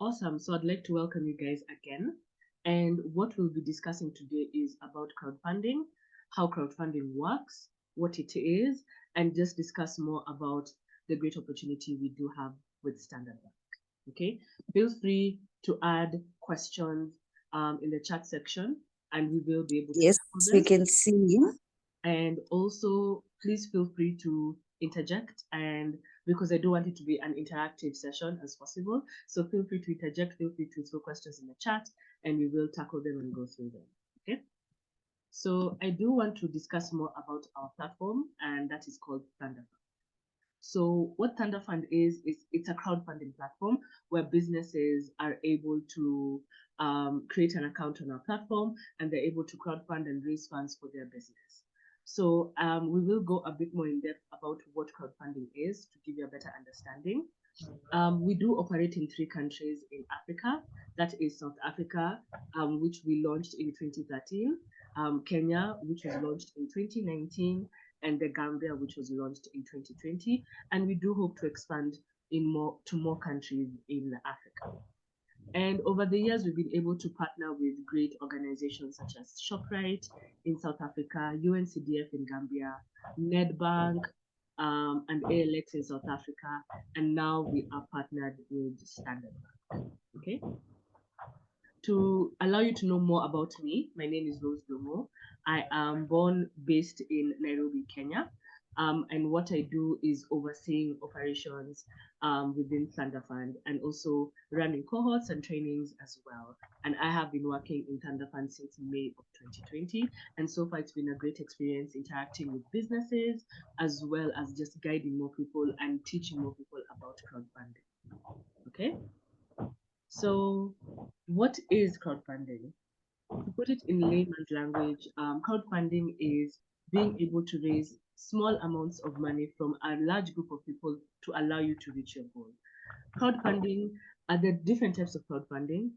Awesome. So I'd like to welcome you guys again. And what we'll be discussing today is about crowdfunding, how crowdfunding works, what it is, and just discuss more about the great opportunity we do have with Standard Bank. Okay. Feel free to add questions in the chat section, and we will be able to Yes, tackle we them. can see you. And also, please feel free to interject, and because I do want it to be an interactive session as possible, so feel free to interject, feel free to throw questions in the chat, and we will tackle them and go through them. Okay. So I do want to discuss more about our platform, and that is called Thundafund. So what Thunderfund is it's a crowdfunding platform where businesses are able to create an account on our platform, and they're able to crowdfund and raise funds for their business. So we will go a bit more in depth about what crowdfunding is to give you a better understanding. We do operate in 3 countries in Africa. That is South Africa, which we launched in 2013, Kenya, which was launched in 2019, and the Gambia, which was launched in 2020. And we do hope to expand to more countries in Africa. And over the years, we've been able to partner with great organizations such as ShopRite in South Africa, UNCDF in Gambia, Nedbank, and ALX in South Africa, and now we are partnered with Standard Bank. Okay. To allow you to know more about me, my name is Rose Domo. I am born based in Nairobi, Kenya. And what I do is overseeing operations within Thunderfund and also running cohorts and trainings as well. And I have been working in Thunderfund since May of 2020. And so far, it's been a great experience interacting with businesses as well as just guiding more people and teaching more people about crowdfunding. Okay. So, what is crowdfunding? To put it in layman's language, crowdfunding is being able to raise small amounts of money from a large group of people to allow you to reach your goal. Crowdfunding are the different types of crowdfunding.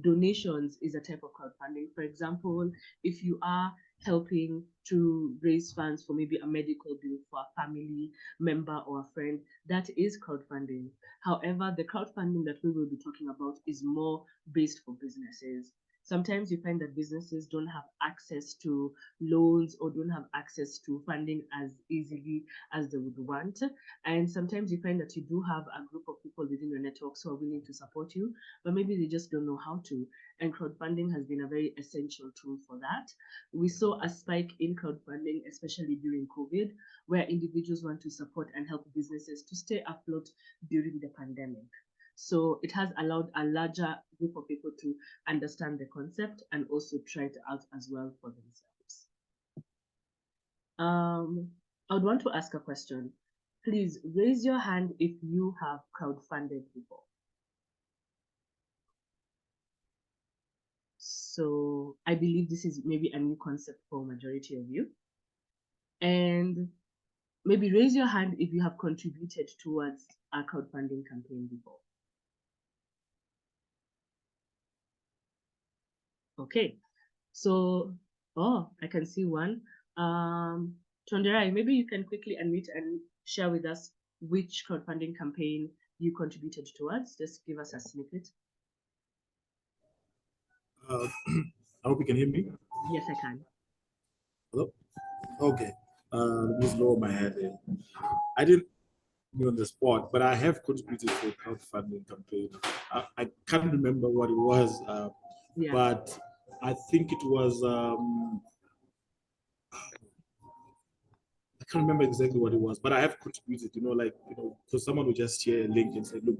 Donations is a type of crowdfunding. For example, if you are helping to raise funds for maybe a medical bill for a family member or a friend, that is crowdfunding. However, the crowdfunding that we will be talking about is more based for businesses. Sometimes you find that businesses don't have access to loans or don't have access to funding as easily as they would want. And sometimes you find that you do have a group of people within your networks who are willing to support you, but maybe they just don't know how to. And crowdfunding has been a very essential tool for that. We saw a spike in crowdfunding, especially during COVID, where individuals want to support and help businesses to stay afloat during the pandemic. So it has allowed a larger group of people to understand the concept and also try it out as well for themselves. I would want to ask a question. Please raise your hand if you have crowdfunded before. So I believe this is maybe a new concept for majority of you. And maybe raise your hand if you have contributed towards a crowdfunding campaign before. Okay. So, I can see one. Tonderai, maybe you can quickly unmute and share with us which crowdfunding campaign you contributed towards. Just give us a snippet. I hope you can hear me. Yes, I can. Hello? Okay. Let me just lower my head in. I didn't be on the spot, but I have contributed to a crowdfunding campaign. I can't remember what it was, Yeah. but I think it was, I can't remember exactly what it was, but I have contributed, because someone would just share a link and say, look,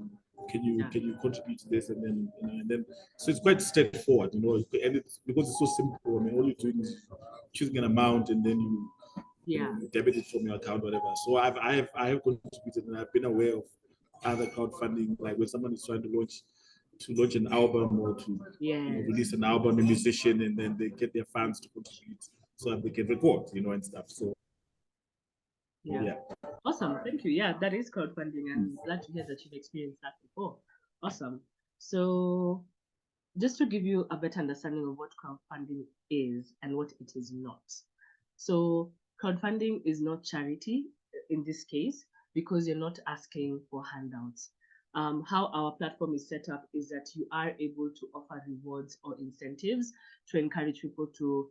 can you contribute to this? And then so it's quite straightforward, and it's because it's so simple. I mean, all you're doing is choosing an amount and then you debit it from your account, whatever. So I have contributed, and I've been aware of other crowdfunding, like when someone is trying to launch an album or to release an album, a musician, and then they get their fans to contribute so that they can record, and stuff. So yeah. Awesome. Thank you. Yeah, that is crowdfunding, and glad to hear that you've experienced that before. Awesome. So just to give you a better understanding of what crowdfunding is and what it is not. So crowdfunding is not charity in this case because you're not asking for handouts. How our platform is set up is that you are able to offer rewards or incentives to encourage people to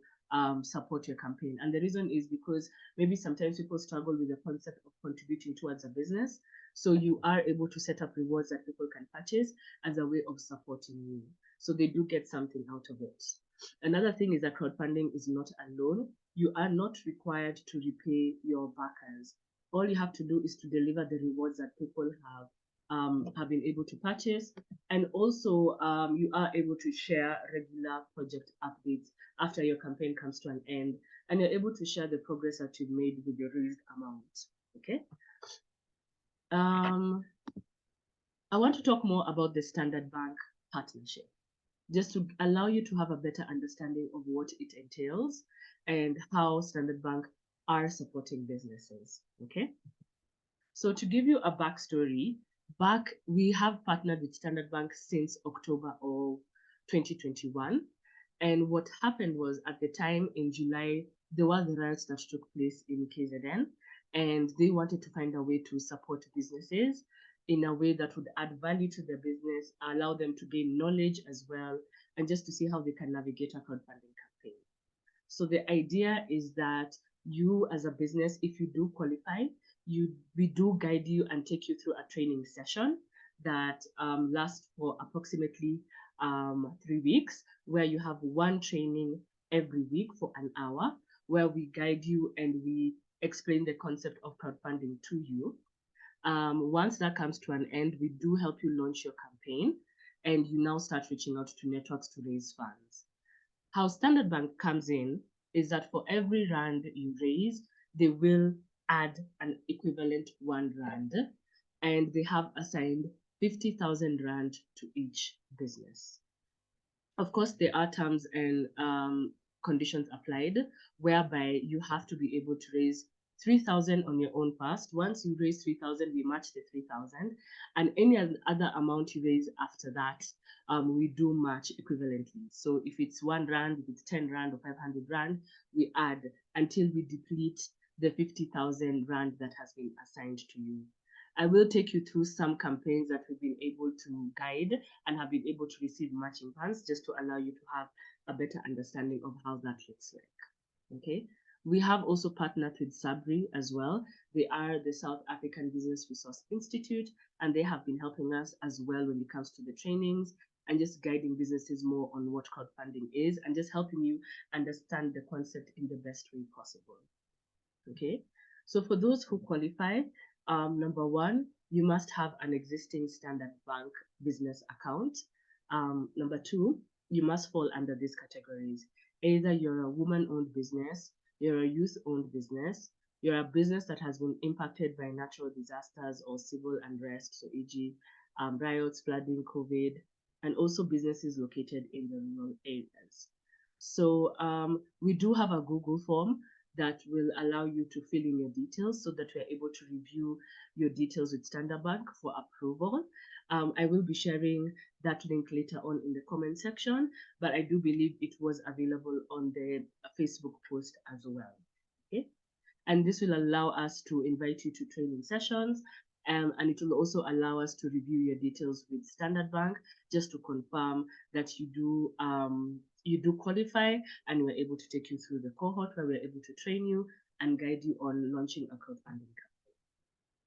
support your campaign. And the reason is because maybe sometimes people struggle with the concept of contributing towards a business. So you are able to set up rewards that people can purchase as a way of supporting you. So they do get something out of it. Another thing is that crowdfunding is not a loan. You are not required to repay your backers. All you have to do is to deliver the rewards that people have been able to purchase. And also, you are able to share regular project updates after your campaign comes to an end. And you're able to share the progress that you've made with your raised amount. Okay. I want to talk more about the Standard Bank partnership, just to allow you to have a better understanding of what it entails and how Standard Bank are supporting businesses. Okay. So to give you a backstory, we have partnered with Standard Bank since October of 2021. And what happened was at the time in July, there were the riots that took place in KZN, and they wanted to find a way to support businesses in a way that would add value to their business, allow them to gain knowledge as well, and just to see how they can navigate a crowdfunding campaign. So the idea is that you as a business, if you do qualify, we do guide you and take you through a training session that lasts for approximately 3 weeks, where you have one training every week for an hour, where we guide you and we explain the concept of crowdfunding to you. Once that comes to an end, we do help you launch your campaign, and you now start reaching out to networks to raise funds. How Standard Bank comes in is that for every rand you raise, they will add an equivalent 1 rand, and they have assigned 50,000 rand to each business. Of course, there are terms and conditions applied, whereby you have to be able to raise 3,000 on your own first. Once you raise 3,000, we match the 3,000, and any other amount you raise after that, we do match equivalently. So if it's 1 rand, if it's 10 rand or 500 rand, we add until we deplete the 50,000 rand that has been assigned to you. I will take you through some campaigns that we've been able to guide and have been able to receive matching funds, just to allow you to have a better understanding of how that looks like. Okay. We have also partnered with Sabri as well. They are the South African Business Resource Institute, and they have been helping us as well when it comes to the trainings and just guiding businesses more on what crowdfunding is and just helping you understand the concept in the best way possible. Okay, so for those who qualify, number one, you must have an existing Standard Bank business account. Number two, you must fall under these categories. Either you're a woman-owned business, you're a youth-owned business, you're a business that has been impacted by natural disasters or civil unrest, so e.g. Riots, flooding, COVID, and also businesses located in the rural areas. So we do have a Google form that will allow you to fill in your details so that we're able to review your details with Standard Bank for approval. I will be sharing that link later on in the comment section, but I do believe it was available on the Facebook post as well. Okay, and this will allow us to invite you to training sessions, and it will also allow us to review your details with Standard Bank just to confirm that you do qualify, and we're able to take you through the cohort where we're able to train you and guide you on launching a crowdfunding campaign.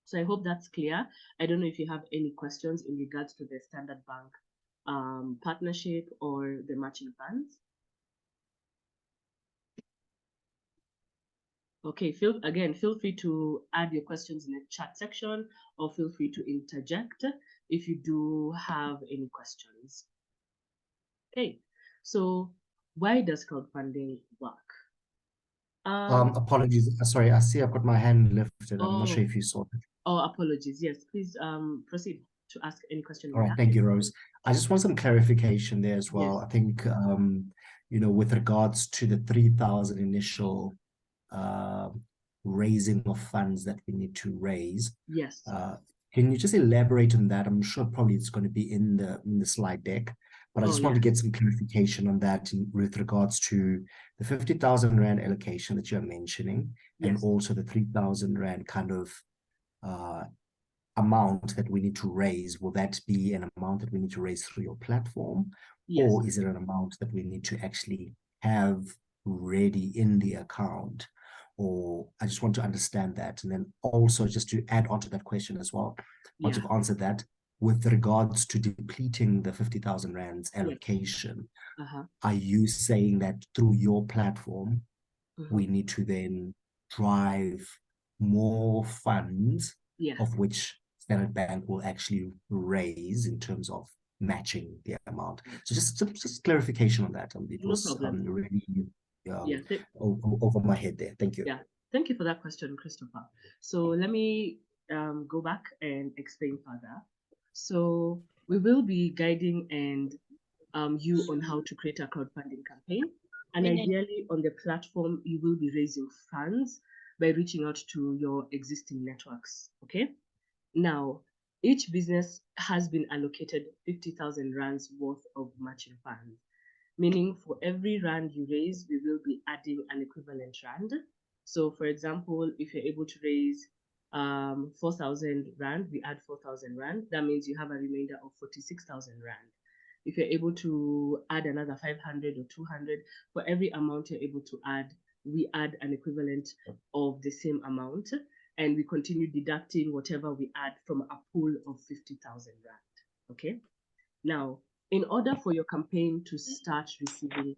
So I hope that's clear. I don't know if you have any questions in regards to the Standard Bank partnership or the matching funds. Okay, feel free to add your questions in the chat section, or feel free to interject if you do have any questions. Okay, so why does crowdfunding work? Apologies. Sorry, I see I've got my hand lifted. I'm not sure if you saw it. Oh, apologies. Yes, please proceed to ask any question. All right, thank you, Rose. I just want some clarification there as well. Yes. I think, with regards to the 3,000 initial raising of funds that we need to raise. Yes. Can you just elaborate on that? I'm sure probably it's going to be in the slide deck, but I just want to get some clarification on that with regards to the 50,000 rand allocation that you're mentioning, and also the 3,000 rand kind of amount that we need to raise, will that be an amount that we need to raise through your platform? Yes. Or is it an amount that we need to actually have ready in the account? Or I just want to understand that. And then also just to add on to that question as well, once you've answered that, with regards to depleting the 50,000 rands allocation, are you saying that through your platform, we need to then drive more funds, of which Standard Bank will actually raise in terms of matching the amount? So just clarification on that. It No was problem. really over my head there. Thank you. Yeah, thank you for that question, Christopher. So let me go back and explain further. So we will be guiding and you on how to create a crowdfunding campaign. And ideally on the platform, you will be raising funds by reaching out to your existing networks. Okay. Now, each business has been allocated 50,000 rands worth of matching funds, meaning for every rand you raise, we will be adding an equivalent rand. So for example, if you're able to raise 4,000 rand, we add 4,000 rand. That means you have a remainder of 46,000 rand. If you're able to add another 500 or 200, for every amount you're able to add, we add an equivalent of the same amount, and we continue deducting whatever we add from a pool of 50,000 rand. Okay. Now, in order for your campaign to start receiving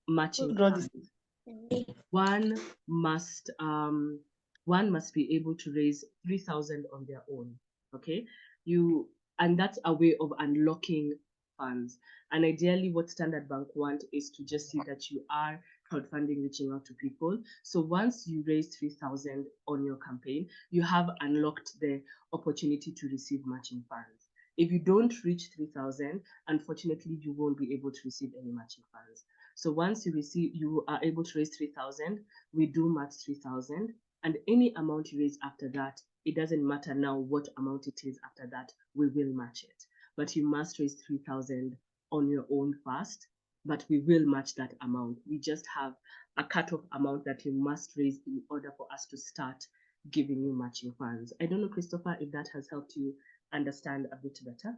matching funds, one must be able to raise 3,000 on their own. Okay, and that's a way of unlocking funds. And ideally, what Standard Bank want is to just see that you are crowdfunding, reaching out to people. So once you raise 3,000 on your campaign, you have unlocked the opportunity to receive matching funds. If you don't reach 3,000, unfortunately, you won't be able to receive any matching funds. So once you are able to raise 3,000, we do match 3,000, and any amount you raise after that, it doesn't matter now what amount it is after that, we will match it. But you must raise 3,000 on your own first, but we will match that amount. We just have a cut-off amount that you must raise in order for us to start giving you matching funds. I don't know, Christopher, if that has helped you understand a bit better.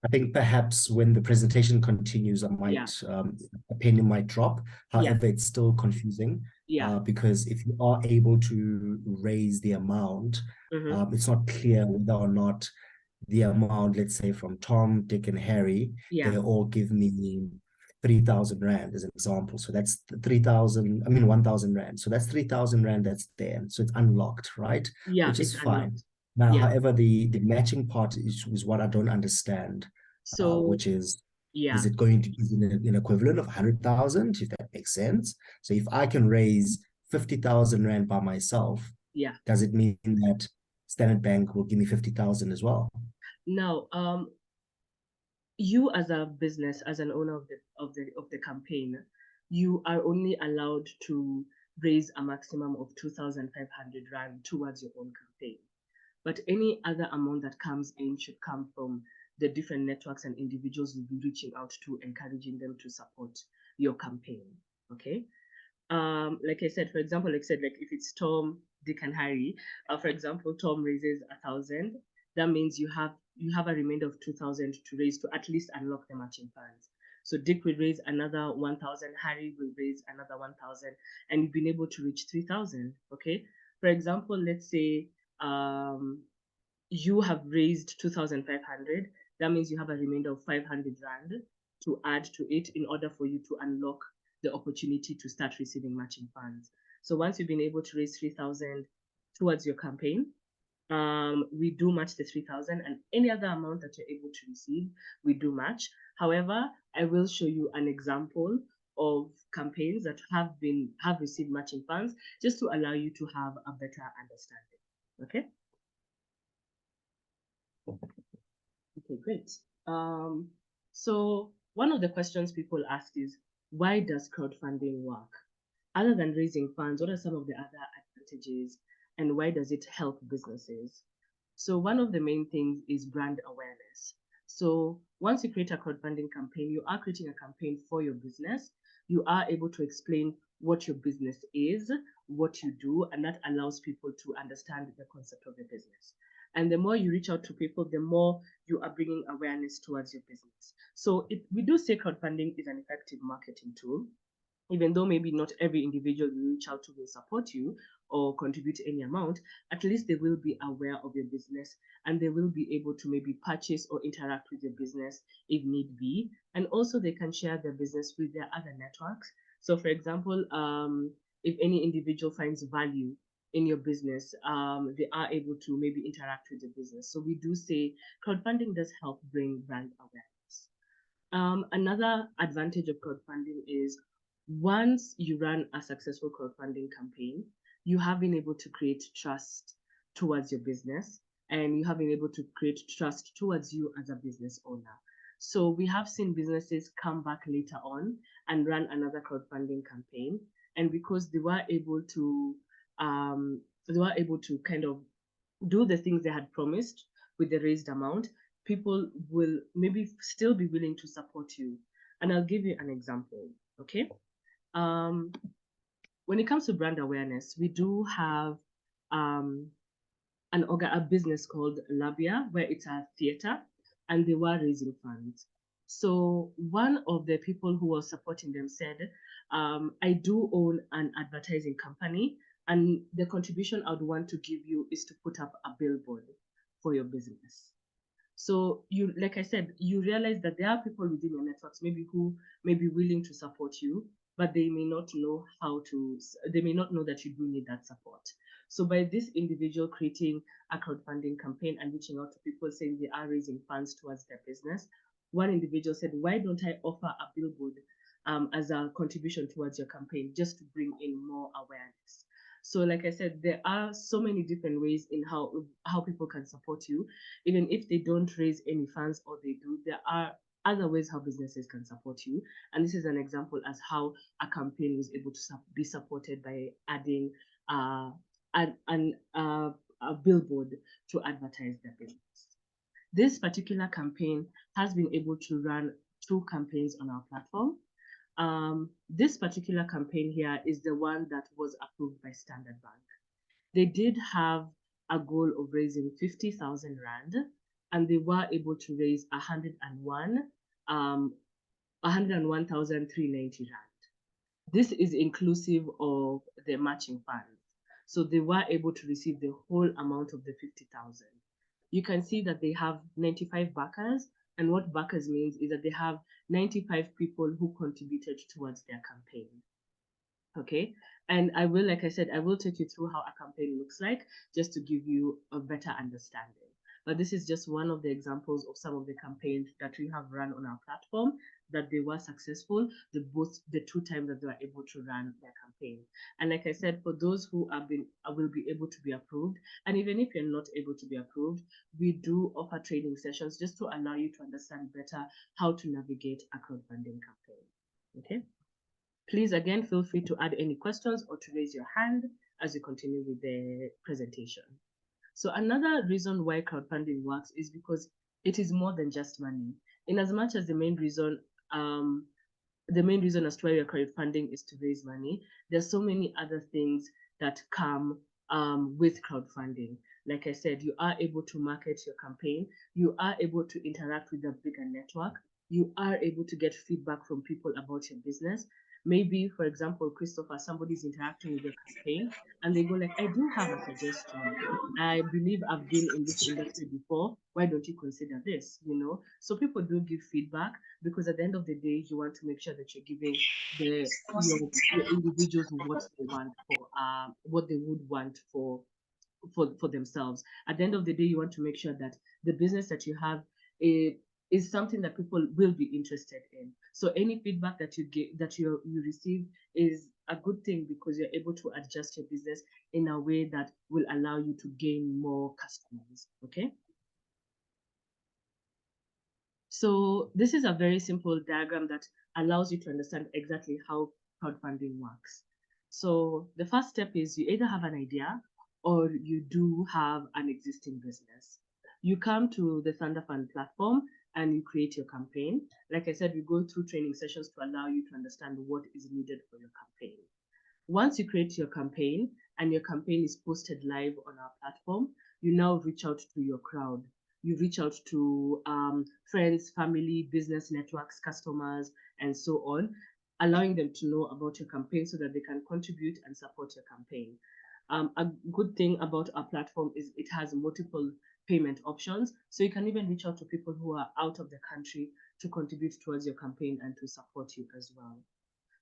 I think perhaps when the presentation continues, opinion might drop. However, it's still confusing. Because if you are able to raise the amount, it's not clear whether or not the amount, let's say from Tom, Dick, and Harry, they all give me 3,000 rand as an example. So that's 1,000 rand. So that's 3,000 rand that's there. So it's unlocked, right? Yeah, which is fine. Unlocked. Now, however, the matching part is what I don't understand. So which is it going to be an equivalent of 100,000, if that makes sense? So if I can raise 50,000 rand by myself, does it mean that Standard Bank will give me 50,000 as well? No, you as a business, as an owner of the campaign, you are only allowed to raise a maximum of 2,500 rand towards your own campaign. But any other amount that comes in should come from the different networks and individuals you'll be reaching out to, encouraging them to support your campaign. Okay. Like I said, for example, like if it's Tom, Dick, and Harry, for example, Tom raises 1,000. That means you have a remainder of 2,000 to raise to at least unlock the matching funds. So Dick will raise another 1,000, Harry will raise another 1,000, and you've been able to reach 3,000. Okay. For example, let's say you have raised 2,500. That means you have a remainder of 500 rand to add to it in order for you to unlock the opportunity to start receiving matching funds. So once you've been able to raise 3,000 towards your campaign, we do match the 3,000, and any other amount that you're able to receive, we do match. However, I will show you an example of campaigns that have received matching funds, just to allow you to have a better understanding. Okay. Okay, great. So one of the questions people ask is, why does crowdfunding work? Other than raising funds, what are some of the other advantages, and why does it help businesses? So one of the main things is brand awareness. So once you create a crowdfunding campaign, you are creating a campaign for your business. You are able to explain what your business is, what you do, and that allows people to understand the concept of your business. And the more you reach out to people, the more you are bringing awareness towards your business. So we do say crowdfunding is an effective marketing tool, even though maybe not every individual you reach out to will support you or contribute any amount. At least they will be aware of your business and they will be able to maybe purchase or interact with your business if need be. And also they can share their business with their other networks. So for example, if any individual finds value in your business, they are able to maybe interact with your business. So we do say crowdfunding does help bring brand awareness. Another advantage of crowdfunding is once you run a successful crowdfunding campaign, you have been able to create trust towards your business and you have been able to create trust towards you as a business owner. So we have seen businesses come back later on and run another crowdfunding campaign. And because they were able to kind of do the things they had promised with the raised amount, people will maybe still be willing to support you. And I'll give you an example, okay? When it comes to brand awareness, we do have a business called Labia, where it's a theater, and they were raising funds. So one of the people who was supporting them said, I do own an advertising company, and the contribution I would want to give you is to put up a billboard for your business. So you, like I said, you realize that there are people within your networks maybe who may be willing to support you, but they may not know they may not know that you do need that support. So by this individual creating a crowdfunding campaign and reaching out to people saying they are raising funds towards their business, one individual said, why don't I offer a billboard as a contribution towards your campaign just to bring in more awareness? So like I said, there are so many different ways in how people can support you. Even if they don't raise any funds or they do, there are other ways how businesses can support you. And this is an example as how a campaign was able to be supported by adding a billboard to advertise their business. This particular campaign has been able to run 2 campaigns on our platform. This particular campaign here is the one that was approved by Standard Bank. They did have a goal of raising 50,000 Rand, and they were able to raise 101,390 Rand. This is inclusive of the matching funds. So they were able to receive the whole amount of the 50,000. You can see that they have 95 backers, and what backers means is that they have 95 people who contributed towards their campaign. Okay, and I will, like I said, I will take you through how a campaign looks like just to give you a better understanding. But this is just one of the examples of some of the campaigns that we have run on our platform that they were successful the 2 times that they were able to run their campaign. And like I said, for those who will be able to be approved, and even if you're not able to be approved, we do offer training sessions just to allow you to understand better how to navigate a crowdfunding campaign. Okay. Please, again, feel free to add any questions or to raise your hand as you continue with the presentation. So another reason why crowdfunding works is because it is more than just money. In as much as the main reason as to why you're crowdfunding is to raise money, there's so many other things that come with crowdfunding. Like I said, you are able to market your campaign, you are able to interact with a bigger network, you are able to get feedback from people about your business. Maybe, for example, Christopher, somebody's interacting with your campaign and they go like, I do have a suggestion. I believe I've been in this industry before. Why don't you consider this? So people do give feedback because at the end of the day, you want to make sure that you're giving your individuals what they want for what they would want for themselves. At the end of the day, you want to make sure that the business that you have is something that people will be interested in. So any feedback that you receive is a good thing because you're able to adjust your business in a way that will allow you to gain more customers. Okay. So this is a very simple diagram that allows you to understand exactly how crowdfunding works. So the first step is you either have an idea or you do have an existing business. You come to the Thundafund platform and you create your campaign. Like I said, we go through training sessions to allow you to understand what is needed for your campaign. Once you create your campaign and your campaign is posted live on our platform, you now reach out to your crowd. You reach out to friends, family, business networks, customers, and so on, allowing them to know about your campaign so that they can contribute and support your campaign. A good thing about our platform is it has multiple payment options. So you can even reach out to people who are out of the country to contribute towards your campaign and to support you as well.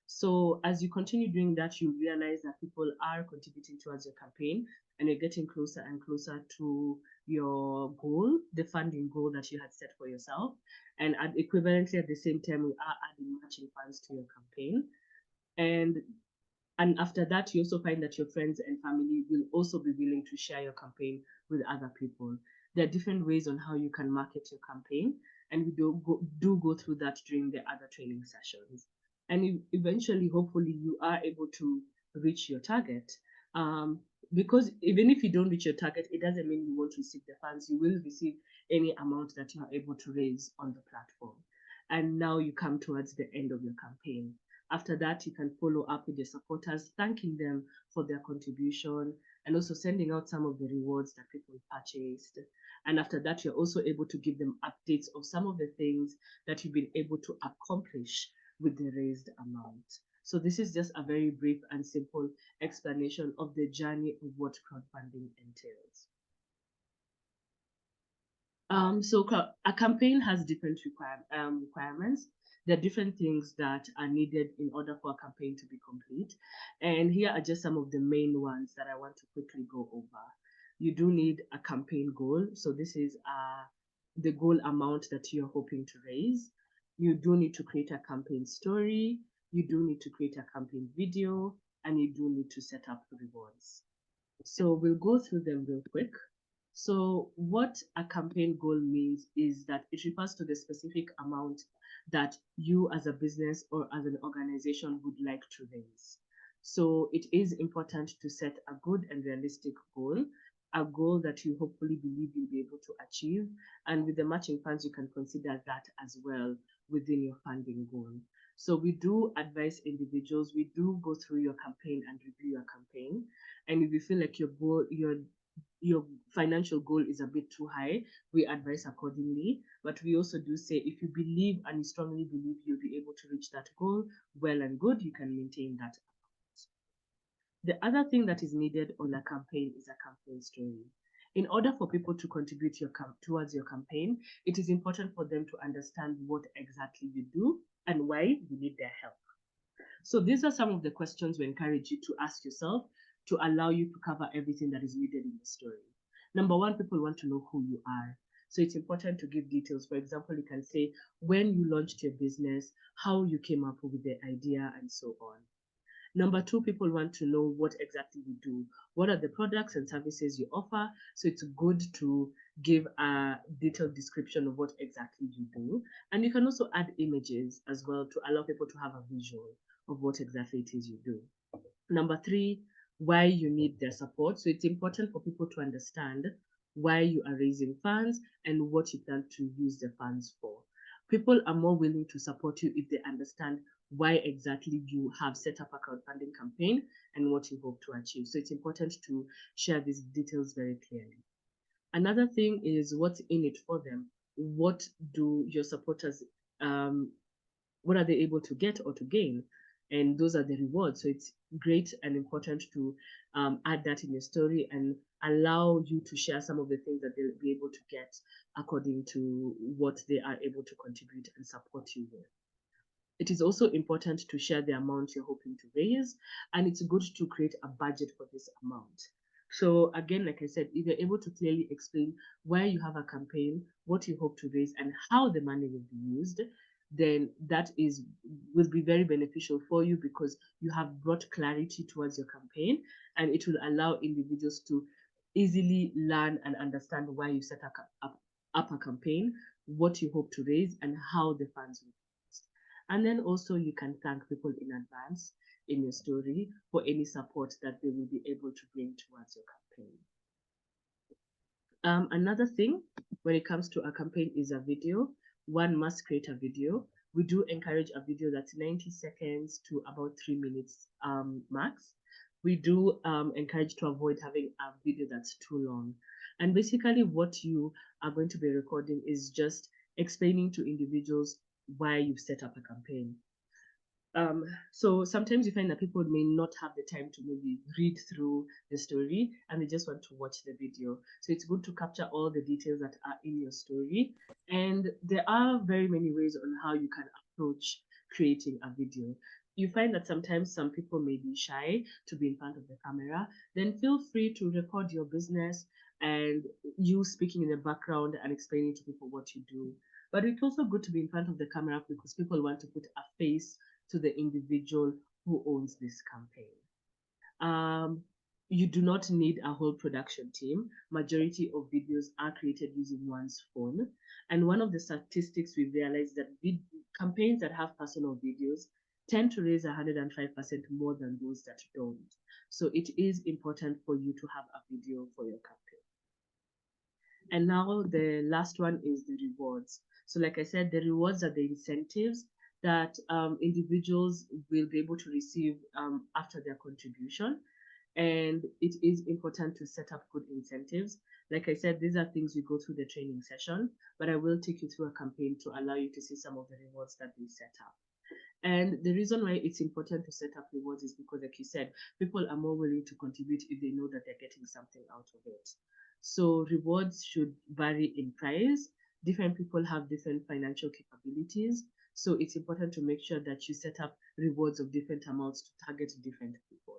So as you continue doing that, you realize that people are contributing towards your campaign and you're getting closer and closer to your goal, the funding goal that you had set for yourself. And equivalently at the same time, we are adding matching funds to your campaign. And after that, you also find that your friends and family will also be willing to share your campaign with other people. There are different ways on how you can market your campaign, and we do go through that during the other training sessions. And eventually, hopefully, you are able to reach your target. Because even if you don't reach your target, it doesn't mean you won't receive the funds. You will receive any amount that you are able to raise on the platform. And now you come towards the end of your campaign. After that, you can follow up with your supporters, thanking them for their contribution and also sending out some of the rewards that people purchased. And after that, you're also able to give them updates of some of the things that you've been able to accomplish with the raised amount. So this is just a very brief and simple explanation of the journey of what crowdfunding entails. So a campaign has different requirements. There are different things that are needed in order for a campaign to be complete. And here are just some of the main ones that I want to quickly go over. You do need a campaign goal. So this is the goal amount that you're hoping to raise. You do need to create a campaign story. You do need to create a campaign video, and you do need to set up rewards. So we'll go through them real quick. So what a campaign goal means is that it refers to the specific amount that you as a business or as an organization would like to raise. So it is important to set a good and realistic goal, a goal that you hopefully believe you'll be able to achieve. And with the matching funds, you can consider that as well within your funding goal. So we do advise individuals, we do go through your campaign and review your campaign. And if you feel like your financial goal is a bit too high, we advise accordingly. But we also do say if you believe and you strongly believe you'll be able to reach that goal, well and good, you can maintain that amount. The other thing that is needed on a campaign is a campaign story. In order for people to contribute towards your campaign, it is important for them to understand what exactly you do and why you need their help. So these are some of the questions we encourage you to ask yourself to allow you to cover everything that is needed in the story. Number one, people want to know who you are. So it's important to give details. For example, you can say when you launched your business, how you came up with the idea, and so on. Number two, people want to know what exactly you do. What are the products and services you offer? So it's good to give a detailed description of what exactly you do. And you can also add images as well to allow people to have a visual of what exactly it is you do. Number three, why you need their support. So it's important for people to understand why you are raising funds and what you plan to use the funds for. People are more willing to support you if they understand why exactly you have set up a crowdfunding campaign and what you hope to achieve. So it's important to share these details very clearly. Another thing is what's in it for them. What do your supporters, what are they able to get or to gain? And those are the rewards. So it's great and important to add that in your story and allow you to share some of the things that they'll be able to get according to what they are able to contribute and support you with. It is also important to share the amount you're hoping to raise, and it's good to create a budget for this amount. So again, like I said, if you're able to clearly explain why you have a campaign, what you hope to raise, and how the money will be used, then that will be very beneficial for you because you have brought clarity towards your campaign, and it will allow individuals to easily learn and understand why you set up a campaign, what you hope to raise, and how the funds will be used. And then also you can thank people in advance in your story for any support that they will be able to bring towards your campaign. Another thing when it comes to a campaign is a video. One must create a video. we do encourage a video that's 90 seconds to about 3 minutes max. We do encourage to avoid having a video that's too long. And basically what you are going to be recording is just explaining to individuals why you've set up a campaign. So sometimes you find that people may not have the time to maybe read through the story and they just want to watch the video. So it's good to capture all the details that are in your story. And there are very many ways on how you can approach creating a video. You find that sometimes some people may be shy to be in front of the camera, then feel free to record your business and you speaking in the background and explaining to people what you do. But it's also good to be in front of the camera because people want to put a face to the individual who owns this campaign. You do not need a whole production team. Majority of videos are created using one's phone. And one of the statistics we realized that campaigns that have personal videos tend to raise 105% more than those that don't. So it is important for you to have a video for your campaign. And now the last one is the rewards. So like I said, the rewards are the incentives that individuals will be able to receive after their contribution. And it is important to set up good incentives. Like I said, these are things we go through the training session, but I will take you through a campaign to allow you to see some of the rewards that we set up. And the reason why it's important to set up rewards is because, like you said, people are more willing to contribute if they know that they're getting something out of it. So rewards should vary in price. Different people have different financial capabilities. So it's important to make sure that you set up rewards of different amounts to target different people.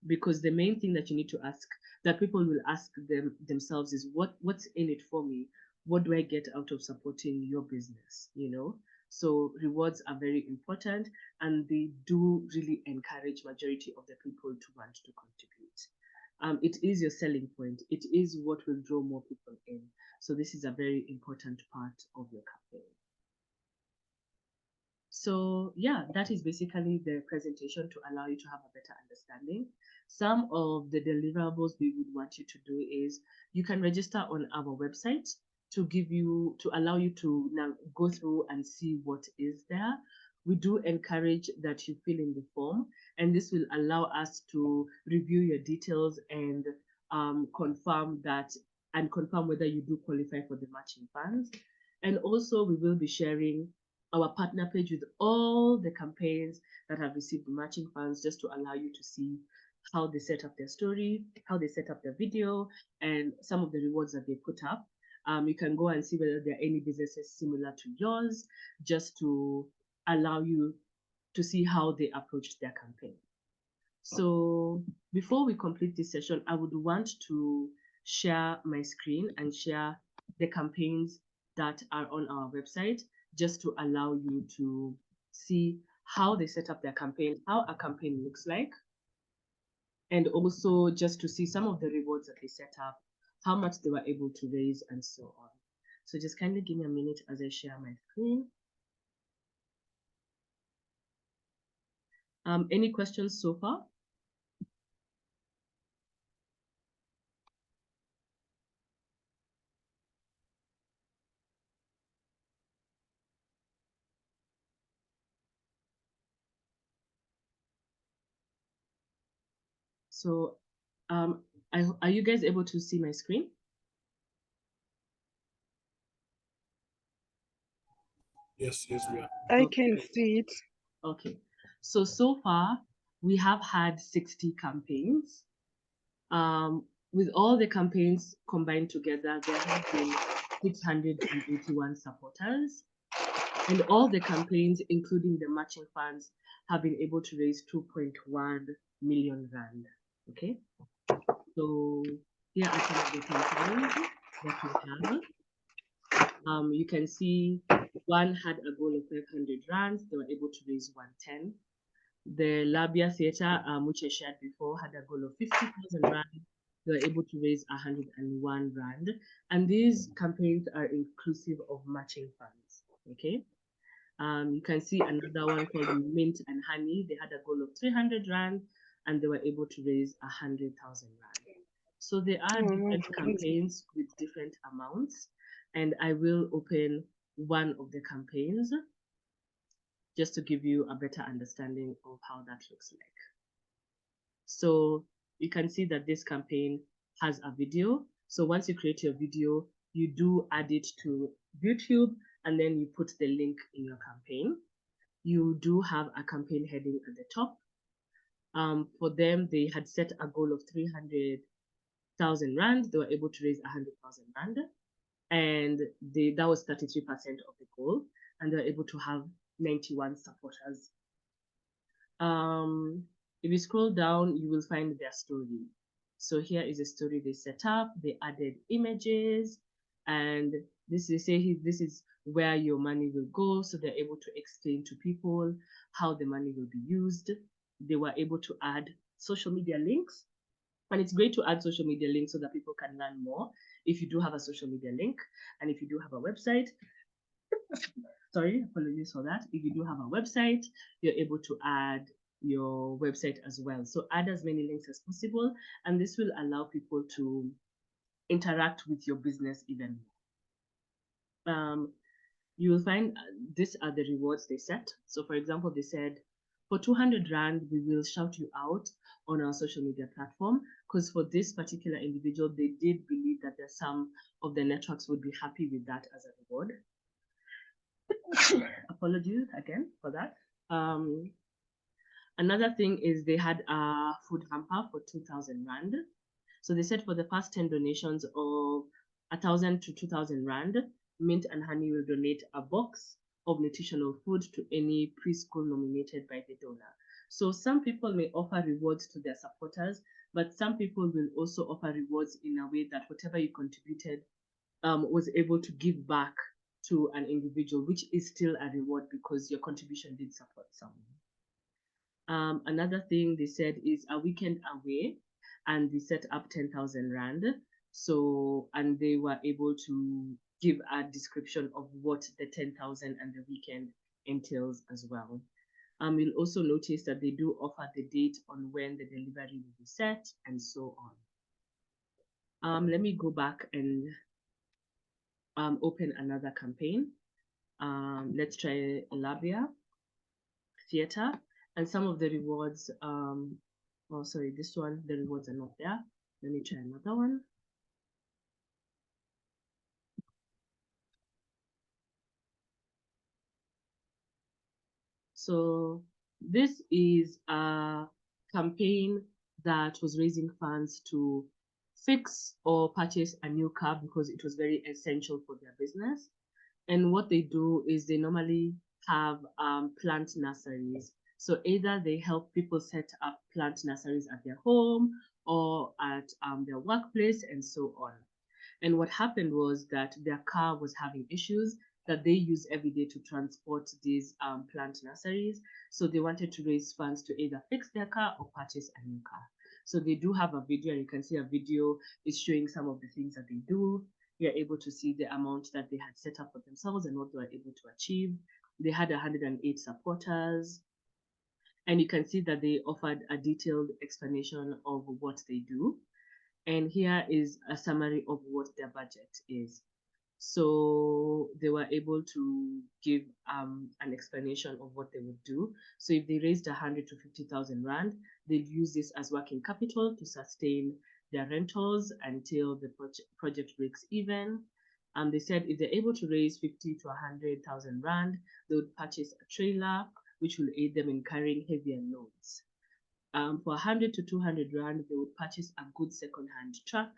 Because the main thing that you need to ask, that people will ask themselves is what's in it for me? What do I get out of supporting your business? You know? So rewards are very important and they do really encourage majority of the people to want to contribute. It is your selling point. It is what will draw more people in. So this is a very important part of your campaign. So yeah, that is basically the presentation to allow you to have a better understanding. Some of the deliverables we would want you to do is you can register on our website to allow you to now go through and see what is there. We do encourage that you fill in the form, and this will allow us to review your details and confirm whether you do qualify for the matching funds. And also we will be sharing our partner page with all the campaigns that have received matching funds, just to allow you to see how they set up their story, how they set up their video, and some of the rewards that they put up. You can go and see whether there are any businesses similar to yours, just to allow you to see how they approached their campaign. So before we complete this session, I would want to share my screen and share the campaigns that are on our website, just to allow you to see how they set up their campaign, how a campaign looks like, and also just to see some of the rewards that they set up, how much they were able to raise, and so on. So just kindly give me a minute as I share my screen. Any questions so far? So are you guys able to see my screen? Yes, we are. I can see it. Okay. So far, we have had 60 campaigns. With all the campaigns combined together, there have been 681 supporters. And all the campaigns, including the matching funds, have been able to raise 2.1 million rand. Okay. So here are some of the campaigns that we have. You can see one had a goal of 500 rands. They were able to raise 110. The Labia Theatre, which I shared before, had a goal of 50,000 rand. They were able to raise 101 rand. And these campaigns are inclusive of matching funds. Okay. You can see another one called Mint and Honey. They had a goal of 300 rand and they were able to raise 100,000 rand. So there are different campaigns with different amounts, and I will open one of the campaigns just to give you a better understanding of how that looks like. So you can see that this campaign has a video. So once you create your video, you do add it to YouTube, and then you put the link in your campaign. You do have a campaign heading at the top. For them, they had set a goal of 300,000 Rand. They were able to raise 100,000 Rand. And that was 33% of the goal. And they were able to have 91 supporters. If you scroll down, you will find their story. So here is a story they set up. They added images, and this they say this is where your money will go. So they're able to explain to people how the money will be used. They were able to add social media links, and it's great to add social media links so that people can learn more. If you do have a social media link, and if you do have a website, sorry, apologies for that. If you do have a website, you're able to add your website as well. So add as many links as possible, and this will allow people to interact with your business even more. You will find these are the rewards they set. So for example, they said, for 200 Rand, we will shout you out on our social media platform, because for this particular individual, they did believe that some of the networks would be happy with that as a reward. Apologies again for that. Another thing is they had a food hamper for 2,000 Rand. So they said for the first 10 donations of 1,000 to 2,000 Rand, Mint and Honey will donate a box of nutritional food to any preschool nominated by the donor. So some people may offer rewards to their supporters, but some people will also offer rewards in a way that whatever you contributed was able to give back to an individual, which is still a reward because your contribution did support someone. Another thing they said is a weekend away, and they set up 10,000 Rand. So, and they were able to give a description of what the 10,000 and the weekend entails as well. You'll also notice that they do offer the date on when the delivery will be set and so on. Let me go back and open another campaign. Let's try Labia Theater, and some of the rewards. Oh, sorry, this one, the rewards are not there. Let me try another one. So this is a campaign that was raising funds to fix or purchase a new car because it was very essential for their business. And what they do is they normally have plant nurseries. So either they help people set up plant nurseries at their home or at their workplace and so on. And what happened was that their car was having issues that they use every day to transport these plant nurseries. So they wanted to raise funds to either fix their car or purchase a new car. So they do have a video, and you can see a video is showing some of the things that they do. You're able to see the amount that they had set up for themselves and what they were able to achieve. They had 108 supporters. And you can see that they offered a detailed explanation of what they do. And here is a summary of what their budget is. So they were able to give an explanation of what they would do. So if they raised 100 to 50,000 Rand, they'd use this as working capital to sustain their rentals until the project breaks even. They said if they're able to raise 50 to 100,000 Rand, they would purchase a trailer, which will aid them in carrying heavier loads. For 100 to 200 Rand, they would purchase a good second-hand truck.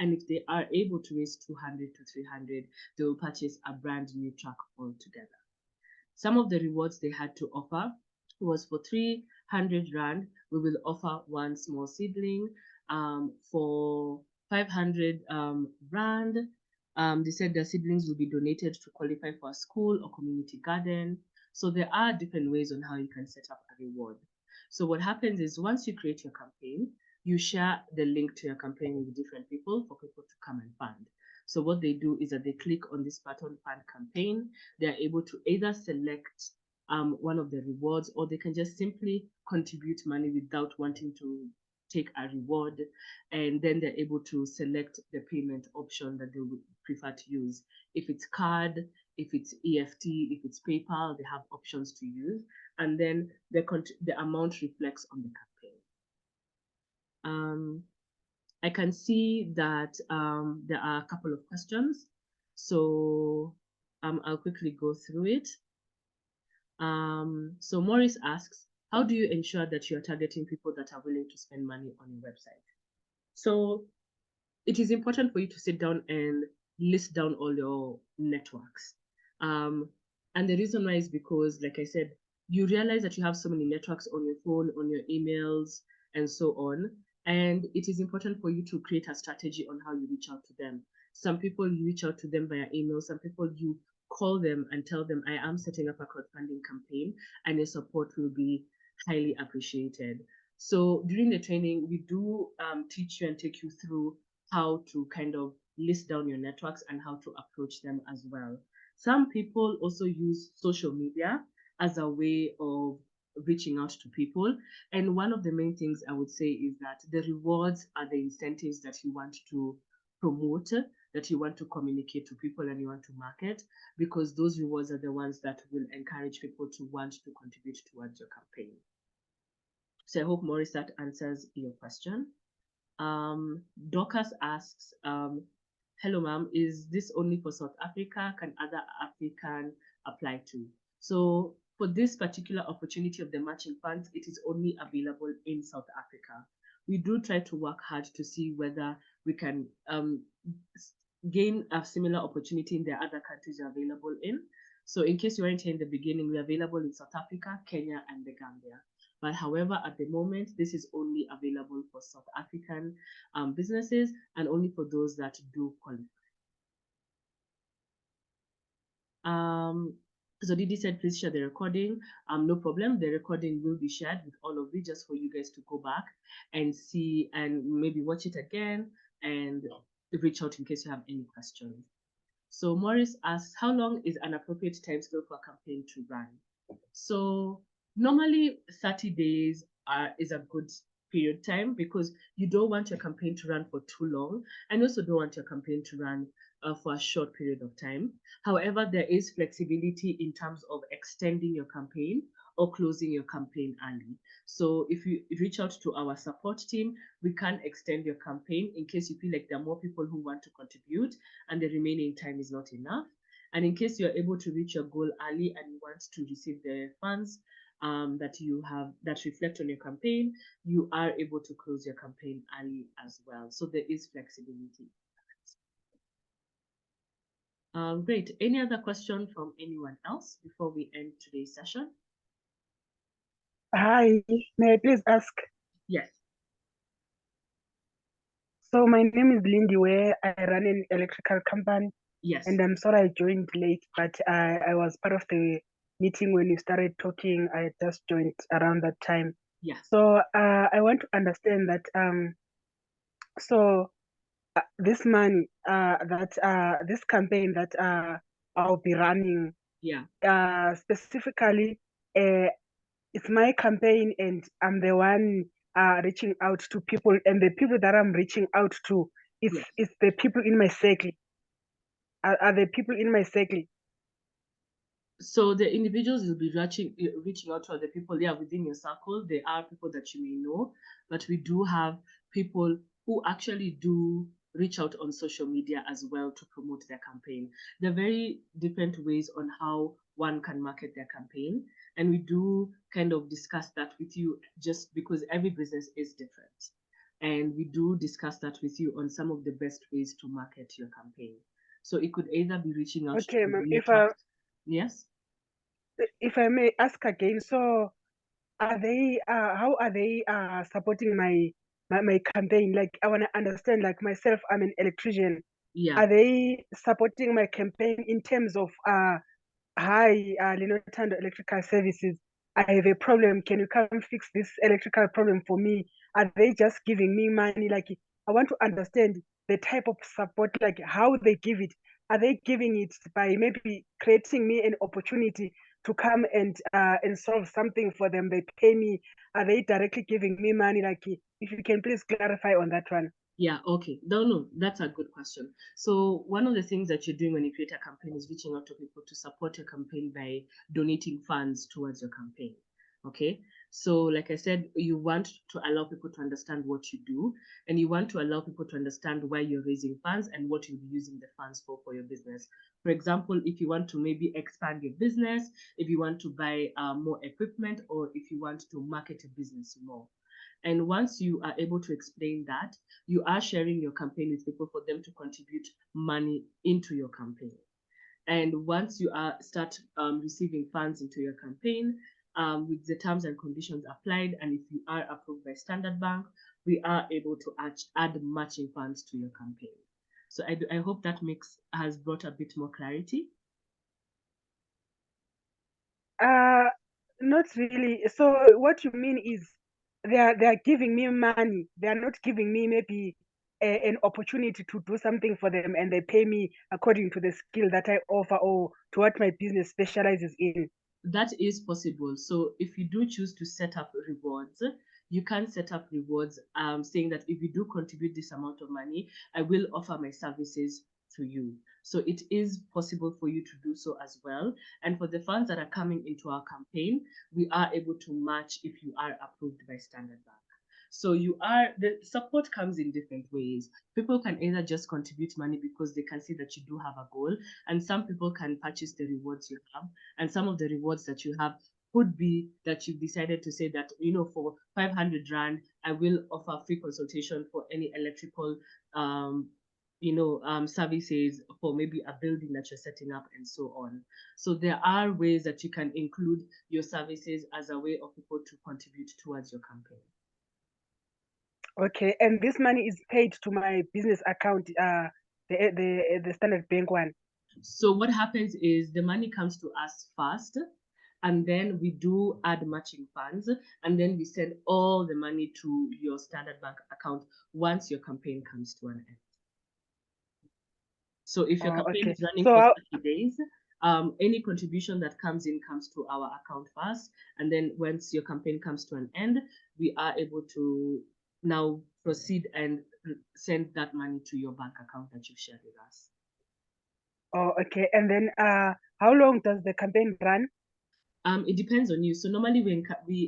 And if they are able to raise 200 to 300, they will purchase a brand new truck altogether. Some of the rewards they had to offer was for 300 Rand, we will offer one small seedling. For 500 Rand, they said their seedlings will be donated to qualify for a school or community garden. So there are different ways on how you can set up a reward. So what happens is once you create your campaign, you share the link to your campaign with different people for people to come and fund. So what they do is that they click on this button, Fund Campaign. They're able to either select one of the rewards, or they can just simply contribute money without wanting to take a reward, and then they're able to select the payment option that they would prefer to use. If it's card, if it's EFT, if it's PayPal, they have options to use, and then the amount reflects on the campaign. I can see that there are a couple of questions, so I'll quickly go through it. So Maurice asks, how do you ensure that you're targeting people that are willing to spend money on your website? So it is important for you to sit down and list down all your networks. And the reason why is because, like I said, you realize that you have so many networks on your phone, on your emails, and so on. And it is important for you to create a strategy on how you reach out to them. Some people you reach out to them via email, some people you call them and tell them, I am setting up a crowdfunding campaign and your support will be highly appreciated. So during the training, we do teach you and take you through how to kind of list down your networks and how to approach them as well. Some people also use social media as a way of reaching out to people. And one of the main things I would say is that the rewards are the incentives that you want to promote, that you want to communicate to people and you want to market, because those rewards are the ones that will encourage people to want to contribute towards your campaign. So I hope, Maurice, that answers your question. Dorcas asks, hello, ma'am, is this only for South Africa? Can other African apply to? So for this particular opportunity of the matching funds, it is only available in South Africa. We do try to work hard to see whether we can gain a similar opportunity in the other countries you're available in. So in case you weren't here in the beginning, we're available in South Africa, Kenya, and the Gambia. But however, at the moment, this is only available for South African businesses and only for those that do qualify. So Didi said, please share the recording. No problem. The recording will be shared with all of you just for you guys to go back and see and maybe watch it again and reach out in case you have any questions. So Maurice asks, how long is an appropriate timescale for a campaign to run? So normally 30 days is a good period time because you don't want your campaign to run for too long and you also don't want your campaign to run for a short period of time. However, there is flexibility in terms of extending your campaign or closing your campaign early. So if you reach out to our support team, we can extend your campaign in case you feel like there are more people who want to contribute and the remaining time is not enough. And in case you're able to reach your goal early and you want to receive the funds that you have that reflect on your campaign, you are able to close your campaign early as well. So there is flexibility. Great. Any other question from anyone else before we end today's session? Hi, may I please ask? Yes. So my name is Lindy Ware. I run an electrical company. Yes. And I'm sorry I joined late, but I was part of the meeting when you started talking. I just joined around that time. Yeah. So I want to understand that this money this campaign that I'll be running, specifically it's my campaign and I'm the one reaching out to people, and the people that I'm reaching out to is the people in my circle. Are the people in my circle. So the individuals will be reaching out to other people within your circle. There are people that you may know, but we do have people who actually do reach out on social media as well to promote their campaign. There are very different ways on how one can market their campaign. And we do kind of discuss that with you just because every business is different. And we do discuss that with you on some of the best ways to market your campaign. So it could either be reaching out to ma'am. Yes. If I may ask again, so are they how are they supporting my campaign? Like I want to understand, like myself, I'm an electrician. Yeah. Are they supporting my campaign in terms of hi Thundafund Electrical Services, I have a problem, can you come fix this electrical problem for me? Are they just giving me money? Like I want to understand the type of support, like how they give it. Are they giving it by maybe creating me an opportunity to come and solve something for them? They pay me. Are they directly giving me money? Like if you can please clarify on that one. Yeah, okay. No, that's a good question. So one of the things that you're doing when you create a campaign is reaching out to people to support your campaign by donating funds towards your campaign. Okay. So like I said, you want to allow people to understand what you do, and you want to allow people to understand why you're raising funds and what you'll be using the funds for your business. For example, if you want to maybe expand your business, if you want to buy more equipment, or if you want to market your business more. And once you are able to explain that, you are sharing your campaign with people for them to contribute money into your campaign. And once you start receiving funds into your campaign, with the terms and conditions applied, and if you are approved by Standard Bank, we are able to add matching funds to your campaign. So I hope that has brought a bit more clarity. Not really. So what you mean is they are giving me money. They are not giving me maybe an opportunity to do something for them, and they pay me according to the skill that I offer or to what my business specializes in. That is possible. So if you do choose to set up rewards, you can set up rewards saying that if you do contribute this amount of money, I will offer my services to you. So it is possible for you to do so as well. And for the funds that are coming into our campaign, we are able to match if you are approved by Standard Bank. So the support comes in different ways. People can either just contribute money because they can see that you do have a goal, and some people can purchase the rewards you have. And some of the rewards that you have could be that you've decided to say that, for 500 Rand, I will offer free consultation for any electrical services for maybe a building that you're setting up and so on. So there are ways that you can include your services as a way of people to contribute towards your campaign. Okay, and this money is paid to my business account, the Standard Bank one. So what happens is the money comes to us first, and then we do add matching funds, and then we send all the money to your Standard Bank account once your campaign comes to an end. So if your campaign is running for 30 days, any contribution that comes in comes to our account first, and then once your campaign comes to an end, we are able to now proceed and send that money to your bank account that you've shared with us. Oh, okay. And then how long does the campaign run? It depends on you. So normally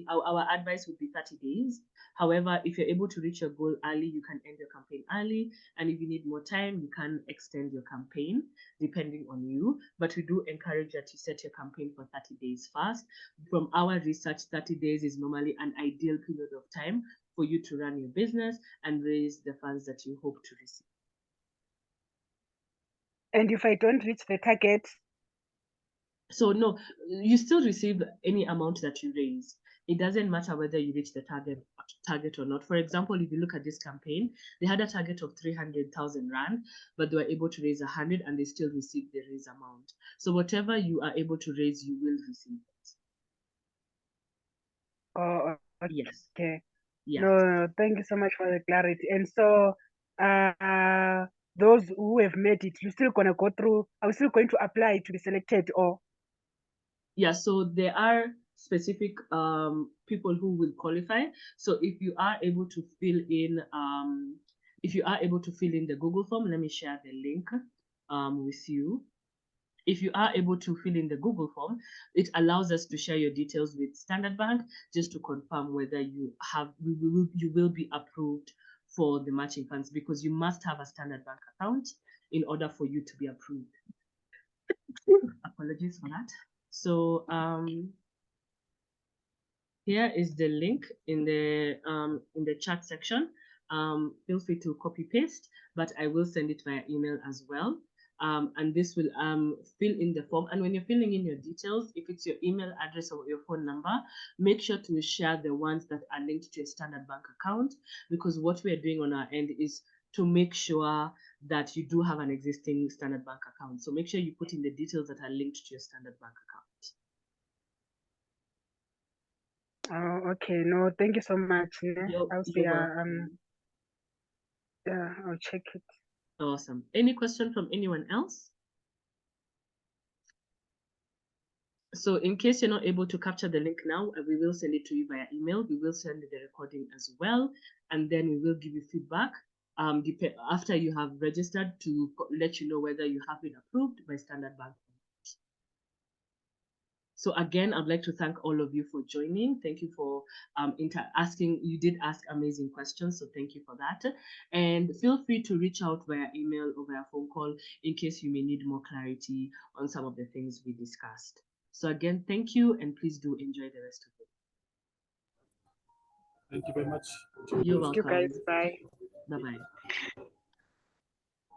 our advice would be 30 days. However, if you're able to reach your goal early, you can end your campaign early. And if you need more time, you can extend your campaign depending on you. But we do encourage that you set your campaign for 30 days first. From our research, 30 days is normally an ideal period of time for you to run your business and raise the funds that you hope to receive. And if I don't reach the target? So no, you still receive any amount that you raise. It doesn't matter whether you reach the target or not. For example, if you look at this campaign, they had a target of 300,000 Rand, but they were able to raise 100 and they still received the raise amount. So whatever you are able to raise, you will receive it. Oh, okay. Yes. Yeah. No, thank you so much for the clarity. And so those who have made it, you're still going to go through, are we still going to apply to be selected or? Yeah, so there are specific people who will qualify. So if you are able to fill in the Google form, let me share the link with you. If you are able to fill in the Google form, it allows us to share your details with Standard Bank just to confirm whether you will be approved for the matching funds, because you must have a Standard Bank account in order for you to be approved. Apologies for that. So here is the link in the chat section. Feel free to copy paste, but I will send it via email as well. And this will fill in the form. And when you're filling in your details, if it's your email address or your phone number, make sure to share the ones that are linked to your Standard Bank account, because what we are doing on our end is to make sure that you do have an existing Standard Bank account. So make sure you put in the details that are linked to your Standard Bank account. Oh, okay. No, thank you so much. I'll see. Yeah, I'll check it. Awesome. Any question from anyone else? So in case you're not able to capture the link now, we will send it to you via email. We will send you the recording as well, and then we will give you feedback after you have registered to let you know whether you have been approved by Standard Bank. So again, I'd like to thank all of you for joining. Thank you for asking. You did ask amazing questions, so thank you for that. And feel free to reach out via email or via phone call in case you may need more clarity on some of the things we discussed. So again, thank you, and please do enjoy the rest of it. Thank you very much. You're Thank you, welcome. guys. Bye. Bye-bye.